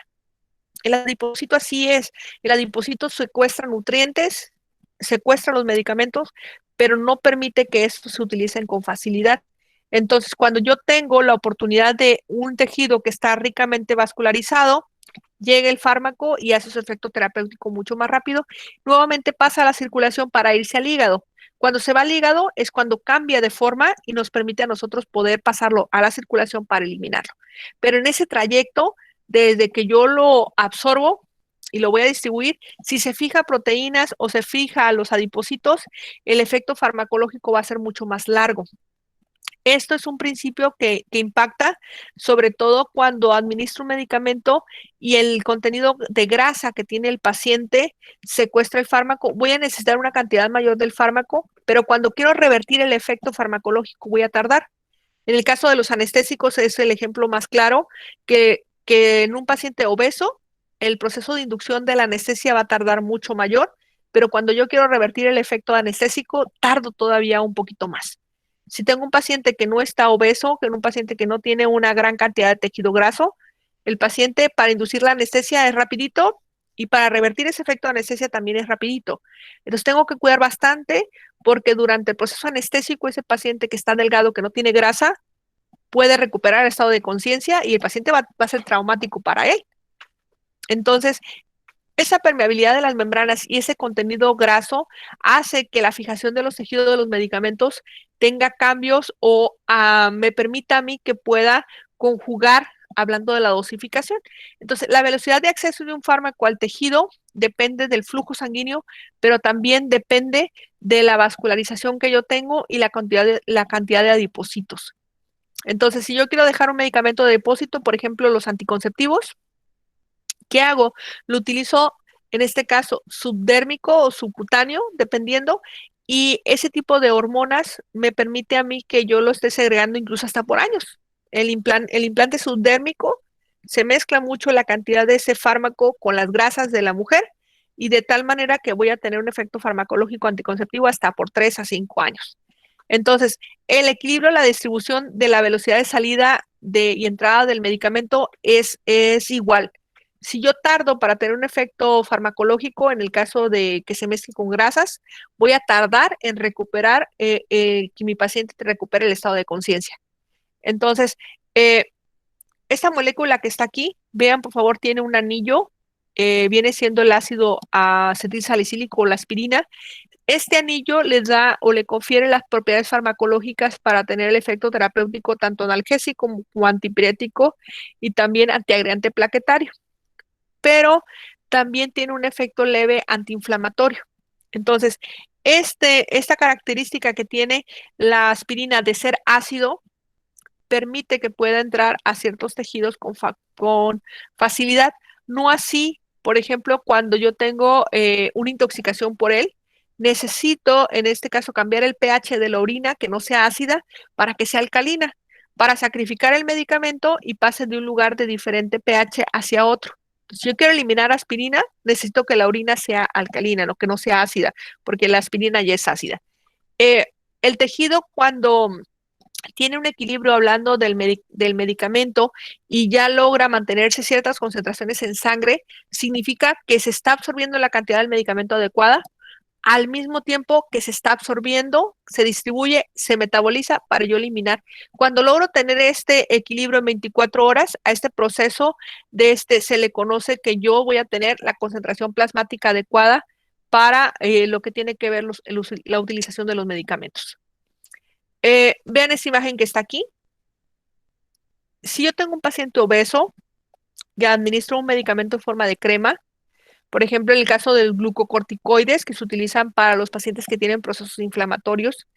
El adipocito así es. El adipocito secuestra nutrientes, secuestra los medicamentos, pero no permite que estos se utilicen con facilidad. Entonces, cuando yo tengo la oportunidad de un tejido que está ricamente vascularizado, llega el fármaco y hace su efecto terapéutico mucho más rápido. Nuevamente pasa a la circulación para irse al hígado. Cuando se va al hígado es cuando cambia de forma y nos permite a nosotros poder pasarlo a la circulación para eliminarlo. Pero en ese trayecto, desde que yo lo absorbo y lo voy a distribuir, si se fija proteínas o se fija a los adipocitos, el efecto farmacológico va a ser mucho más largo. Esto es un principio que impacta sobre todo cuando administro un medicamento y el contenido de grasa que tiene el paciente secuestra el fármaco. Voy a necesitar una cantidad mayor del fármaco, pero cuando quiero revertir el efecto farmacológico voy a tardar. En el caso de los anestésicos es el ejemplo más claro que en un paciente obeso el proceso de inducción de la anestesia va a tardar mucho mayor, pero cuando yo quiero revertir el efecto anestésico tardo todavía un poquito más. Si tengo un paciente que no está obeso, que es un paciente que no tiene una gran cantidad de tejido graso, el paciente para inducir la anestesia es rapidito y para revertir ese efecto de anestesia también es rapidito. Entonces tengo que cuidar bastante porque durante el proceso anestésico ese paciente que está delgado, que no tiene grasa, puede recuperar el estado de conciencia y el paciente va a ser traumático para él. Entonces, esa permeabilidad de las membranas y ese contenido graso hace que la fijación de los tejidos de los medicamentos tenga cambios o me permita a mí que pueda conjugar hablando de la dosificación. Entonces, la velocidad de acceso de un fármaco al tejido depende del flujo sanguíneo, pero también depende de la vascularización que yo tengo y la cantidad de adipocitos. Entonces, si yo quiero dejar un medicamento de depósito, por ejemplo, los anticonceptivos, ¿qué hago? Lo utilizo, en este caso, subdérmico o subcutáneo, dependiendo, y ese tipo de hormonas me permite a mí que yo lo esté segregando incluso hasta por años. El implante subdérmico se mezcla mucho la cantidad de ese fármaco con las grasas de la mujer y de tal manera que voy a tener un efecto farmacológico anticonceptivo hasta por 3 a 5 años. Entonces, el equilibrio, la distribución de la velocidad de salida y entrada del medicamento es igual. Si yo tardo para tener un efecto farmacológico, en el caso de que se mezcle con grasas, voy a tardar en recuperar, que mi paciente recupere el estado de conciencia. Entonces, esta molécula que está aquí, vean por favor, tiene un anillo, viene siendo el ácido acetilsalicílico o la aspirina. Este anillo les da o le confiere las propiedades farmacológicas para tener el efecto terapéutico tanto analgésico como antipirético y también antiagregante plaquetario, pero también tiene un efecto leve antiinflamatorio. Entonces, esta característica que tiene la aspirina de ser ácido permite que pueda entrar a ciertos tejidos con facilidad. No así, por ejemplo, cuando yo tengo una intoxicación por él, necesito, en este caso, cambiar el pH de la orina, que no sea ácida, para que sea alcalina, para sacrificar el medicamento y pase de un lugar de diferente pH hacia otro. Si yo quiero eliminar aspirina, necesito que la orina sea alcalina, no que no sea ácida, porque la aspirina ya es ácida. El tejido, cuando tiene un equilibrio hablando del medicamento y ya logra mantenerse ciertas concentraciones en sangre, significa que se está absorbiendo la cantidad del medicamento adecuada, al mismo tiempo que se está absorbiendo, se distribuye, se metaboliza para yo eliminar. Cuando logro tener este equilibrio en 24 horas, a este proceso se le conoce que yo voy a tener la concentración plasmática adecuada para lo que tiene que ver la utilización de los medicamentos. Vean esta imagen que está aquí. Si yo tengo un paciente obeso que administro un medicamento en forma de crema, por ejemplo, en el caso del glucocorticoides que se utilizan para los pacientes que tienen procesos inflamatorios,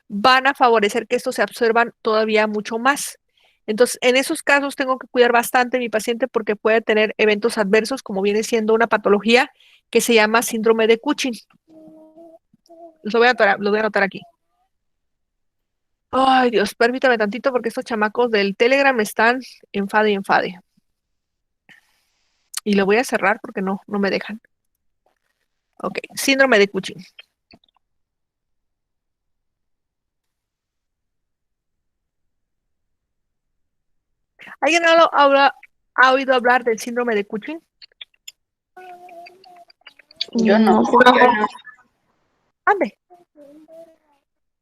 van a favorecer que estos se absorban todavía mucho más. Entonces, en esos casos tengo que cuidar bastante a mi paciente porque puede tener eventos adversos, como viene siendo una patología que se llama síndrome de Cushing. Los voy a anotar aquí. Ay, Dios, permítame tantito porque estos chamacos del Telegram están enfade y enfade. Y lo voy a cerrar porque no me dejan. Ok, síndrome de Cushing. ¿Alguien ha oído hablar del síndrome de Cushing? Yo no. Ande.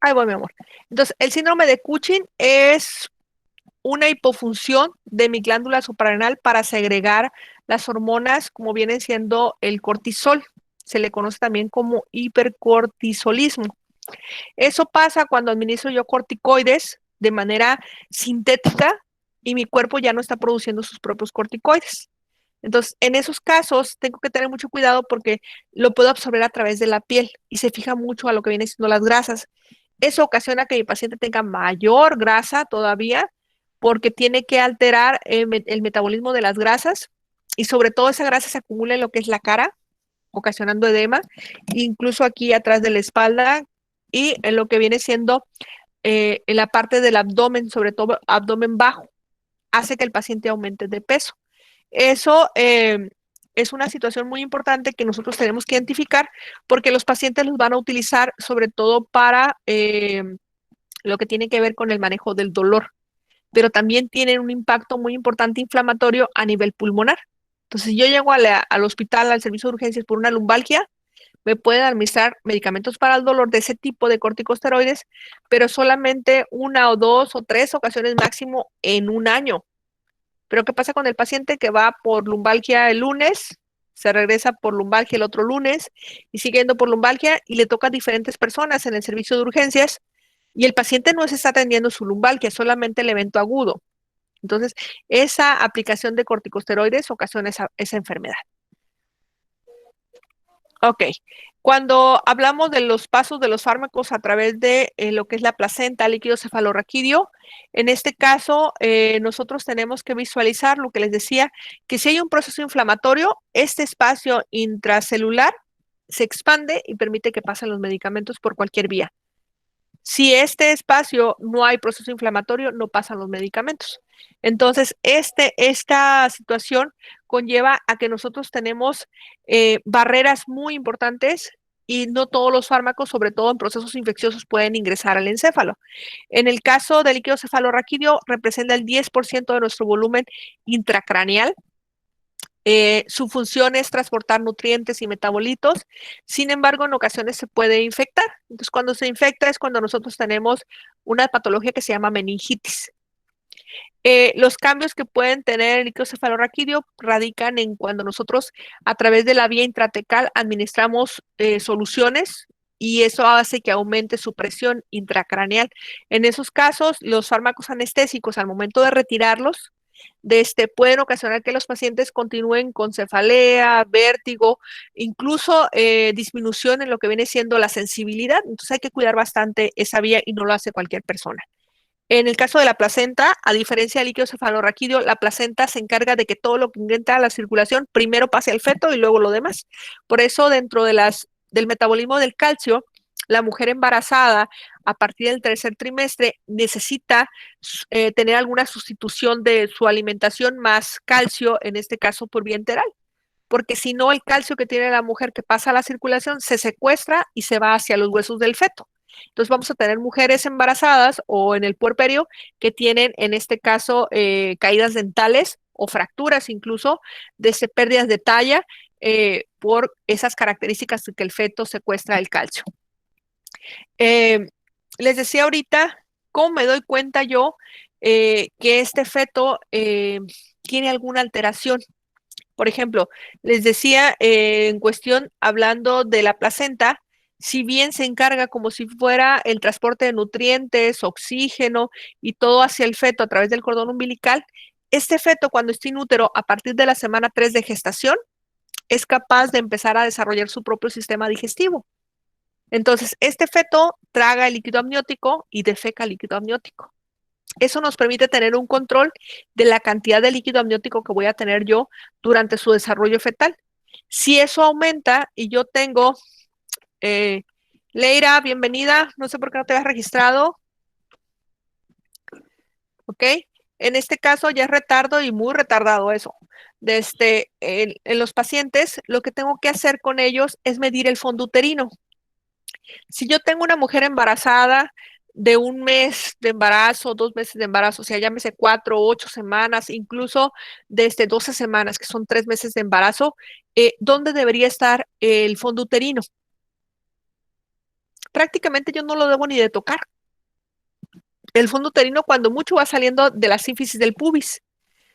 Ahí voy, mi amor. Entonces, el síndrome de Cushing es una hipofunción de mi glándula suprarrenal para segregar las hormonas, como viene siendo el cortisol. Se le conoce también como hipercortisolismo. Eso pasa cuando administro yo corticoides de manera sintética y mi cuerpo ya no está produciendo sus propios corticoides. Entonces, en esos casos tengo que tener mucho cuidado porque lo puedo absorber a través de la piel y se fija mucho a lo que vienen siendo las grasas. Eso ocasiona que mi paciente tenga mayor grasa todavía porque tiene que alterar el metabolismo de las grasas y sobre todo esa grasa se acumula en lo que es la cara, ocasionando edema, incluso aquí atrás de la espalda y en lo que viene siendo en la parte del abdomen, sobre todo abdomen bajo, hace que el paciente aumente de peso. Eso es una situación muy importante que nosotros tenemos que identificar porque los pacientes los van a utilizar sobre todo para lo que tiene que ver con el manejo del dolor, pero también tienen un impacto muy importante inflamatorio a nivel pulmonar. Entonces, si yo llego al hospital, al servicio de urgencias por una lumbalgia, me pueden administrar medicamentos para el dolor de ese tipo de corticosteroides, pero solamente una o dos o tres ocasiones máximo en un año. Pero ¿qué pasa con el paciente que va por lumbalgia el lunes, se regresa por lumbalgia el otro lunes y siguiendo por lumbalgia y le toca a diferentes personas en el servicio de urgencias y el paciente no se está atendiendo su lumbalgia, solamente el evento agudo? Entonces, esa aplicación de corticosteroides ocasiona esa enfermedad. Ok, cuando hablamos de los pasos de los fármacos a través de lo que es la placenta, líquido cefalorraquídeo, en este caso nosotros tenemos que visualizar lo que les decía, que si hay un proceso inflamatorio, este espacio intracelular se expande y permite que pasen los medicamentos por cualquier vía. Si este espacio no hay proceso inflamatorio, no pasan los medicamentos. Entonces, esta situación conlleva a que nosotros tenemos barreras muy importantes y no todos los fármacos, sobre todo en procesos infecciosos, pueden ingresar al encéfalo. En el caso del líquido cefalorraquídeo, representa el 10% de nuestro volumen intracraneal. Su función es transportar nutrientes y metabolitos, sin embargo, en ocasiones se puede infectar. Entonces, cuando se infecta es cuando nosotros tenemos una patología que se llama meningitis. Los cambios que pueden tener el líquido cefalorraquídeo radican en cuando nosotros a través de la vía intratecal administramos soluciones y eso hace que aumente su presión intracraneal. En esos casos, los fármacos anestésicos al momento de retirarlos, pueden ocasionar que los pacientes continúen con cefalea, vértigo, incluso disminución en lo que viene siendo la sensibilidad. Entonces hay que cuidar bastante esa vía y no lo hace cualquier persona. En el caso de la placenta, a diferencia del líquido cefalorraquídeo, la placenta se encarga de que todo lo que entra a la circulación primero pase al feto y luego lo demás. Por eso, dentro del metabolismo del calcio, la mujer embarazada a partir del tercer trimestre necesita tener alguna sustitución de su alimentación más calcio, en este caso por vía enteral, porque si no el calcio que tiene la mujer que pasa a la circulación se secuestra y se va hacia los huesos del feto. Entonces vamos a tener mujeres embarazadas o en el puerperio que tienen en este caso caídas dentales o fracturas incluso, desde pérdidas de talla por esas características de que el feto secuestra el calcio. Les decía ahorita cómo me doy cuenta yo que este feto tiene alguna alteración. Por ejemplo, les decía en cuestión, hablando de la placenta, si bien se encarga como si fuera el transporte de nutrientes, oxígeno y todo hacia el feto a través del cordón umbilical, este feto cuando está en útero a partir de la semana 3 de gestación es capaz de empezar a desarrollar su propio sistema digestivo. Entonces, este feto traga el líquido amniótico y defeca líquido amniótico. Eso nos permite tener un control de la cantidad de líquido amniótico que voy a tener yo durante su desarrollo fetal. Si eso aumenta y yo tengo Leira, bienvenida. No sé por qué no te has registrado. ¿Ok? En este caso ya es retardo y muy retardado eso. En los pacientes, lo que tengo que hacer con ellos es medir el fondo uterino. Si yo tengo una mujer embarazada de 1 mes de embarazo, 2 meses de embarazo, o sea, llámese 4, 8 semanas, incluso desde 12 semanas, que son 3 meses de embarazo, ¿dónde debería estar el fondo uterino? Prácticamente yo no lo debo ni de tocar. El fondo uterino cuando mucho va saliendo de la sínfisis del pubis.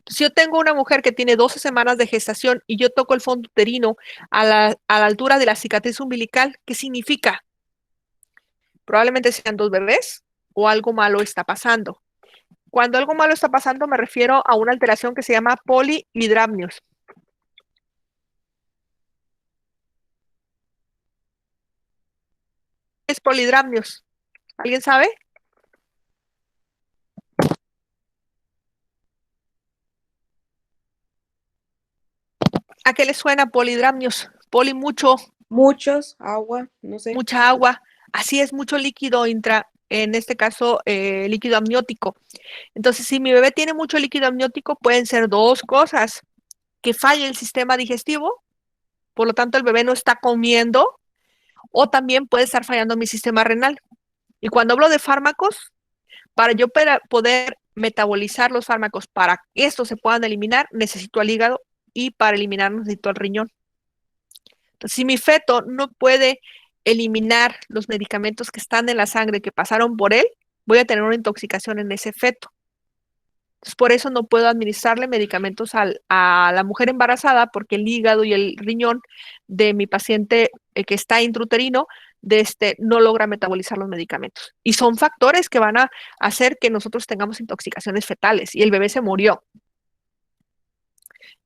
Si yo tengo una mujer que tiene 12 semanas de gestación y yo toco el fondo uterino a la altura de la cicatriz umbilical, ¿qué significa? Probablemente sean 2 bebés o algo malo está pasando. Cuando algo malo está pasando me refiero a una alteración que se llama polihidramnios. ¿Qué es polihidramnios? ¿Alguien sabe? ¿A qué le suena polihidramnios? Poli mucho, Muchos, agua, no sé. mucha agua. Así es, mucho líquido en este caso, líquido amniótico. Entonces, si mi bebé tiene mucho líquido amniótico, pueden ser dos cosas: que falle el sistema digestivo, por lo tanto el bebé no está comiendo, o también puede estar fallando mi sistema renal. Y cuando hablo de fármacos, para yo poder metabolizar los fármacos para que estos se puedan eliminar, necesito al hígado, y para eliminar necesito al riñón. Entonces, si mi feto no puede eliminar los medicamentos que están en la sangre que pasaron por él, voy a tener una intoxicación en ese feto. Entonces, por eso no puedo administrarle medicamentos a la mujer embarazada, porque el hígado y el riñón de mi paciente que está intrauterino no logra metabolizar los medicamentos. Y son factores que van a hacer que nosotros tengamos intoxicaciones fetales y el bebé se murió.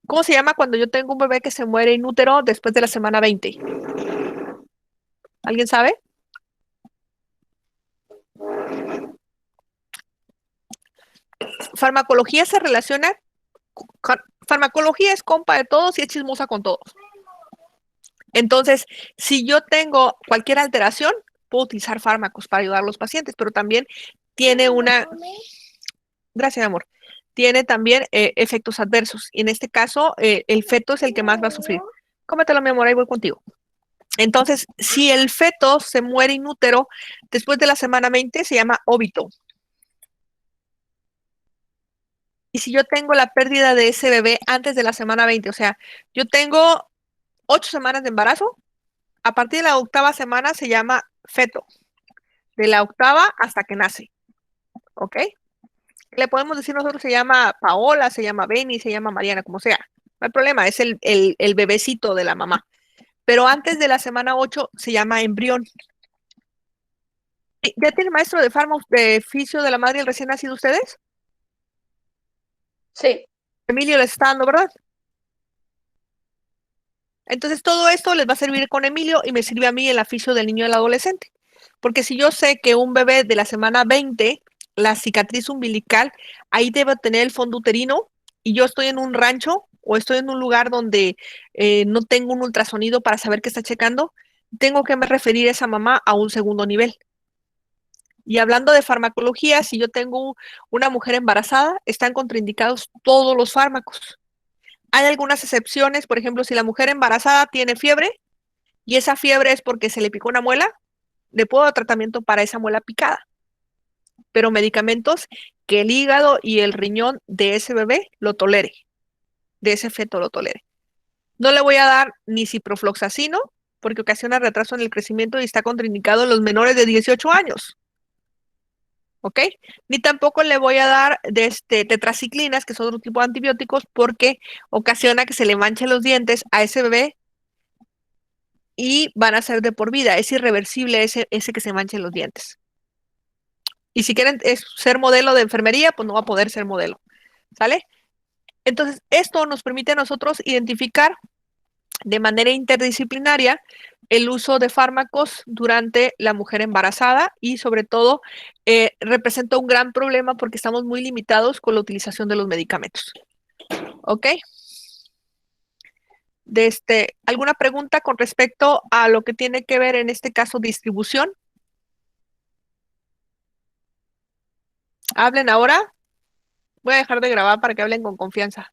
¿Cómo se llama cuando yo tengo un bebé que se muere in útero después de la semana 20? ¿Alguien sabe? Farmacología se relaciona farmacología es compa de todos y es chismosa con todos. Entonces, si yo tengo cualquier alteración, puedo utilizar fármacos para ayudar a los pacientes, pero también tiene gracias, amor, tiene también efectos adversos. Y en este caso, el feto es el que más va a sufrir. Cómetelo, mi amor, ahí voy contigo. Entonces, si el feto se muere in útero después de la semana 20, se llama óbito. Y si yo tengo la pérdida de ese bebé antes de la semana 20, o sea, yo tengo 8 semanas de embarazo, a partir de la 8ª semana se llama feto, de la 8ª hasta que nace, ¿ok? Le podemos decir nosotros se llama Paola, se llama Benny, se llama Mariana, como sea. No hay problema, es el bebecito de la mamá. Pero antes de la semana 8 se llama embrión. ¿Ya tiene maestro de de fisio de la madre y el recién nacido ustedes? Sí. Emilio les está dando, ¿verdad? Entonces todo esto les va a servir con Emilio y me sirve a mí el fisio del niño y del adolescente. Porque si yo sé que un bebé de la semana 20, la cicatriz umbilical, ahí debe tener el fondo uterino, y yo estoy en un rancho o estoy en un lugar donde no tengo un ultrasonido para saber qué está checando, tengo que referir a esa mamá a un segundo nivel. Y hablando de farmacología, si yo tengo una mujer embarazada, están contraindicados todos los fármacos. Hay algunas excepciones, por ejemplo, si la mujer embarazada tiene fiebre y esa fiebre es porque se le picó una muela, le puedo dar tratamiento para esa muela picada. Pero medicamentos que el hígado y el riñón de ese bebé lo tolere, de ese feto lo tolere. No le voy a dar ni ciprofloxacino porque ocasiona retraso en el crecimiento y está contraindicado en los menores de 18 años. ¿Ok? Ni tampoco le voy a dar tetraciclinas, que son otro tipo de antibióticos, porque ocasiona que se le manchen los dientes a ese bebé y van a ser de por vida. Es irreversible ese que se manchen los dientes. Y si quieren ser modelo de enfermería, pues no va a poder ser modelo. ¿Sale? Entonces, esto nos permite a nosotros identificar de manera interdisciplinaria el uso de fármacos durante la mujer embarazada y sobre todo representa un gran problema porque estamos muy limitados con la utilización de los medicamentos. ¿Ok? ¿Alguna pregunta con respecto a lo que tiene que ver en este caso distribución? Hablen ahora. Voy a dejar de grabar para que hablen con confianza.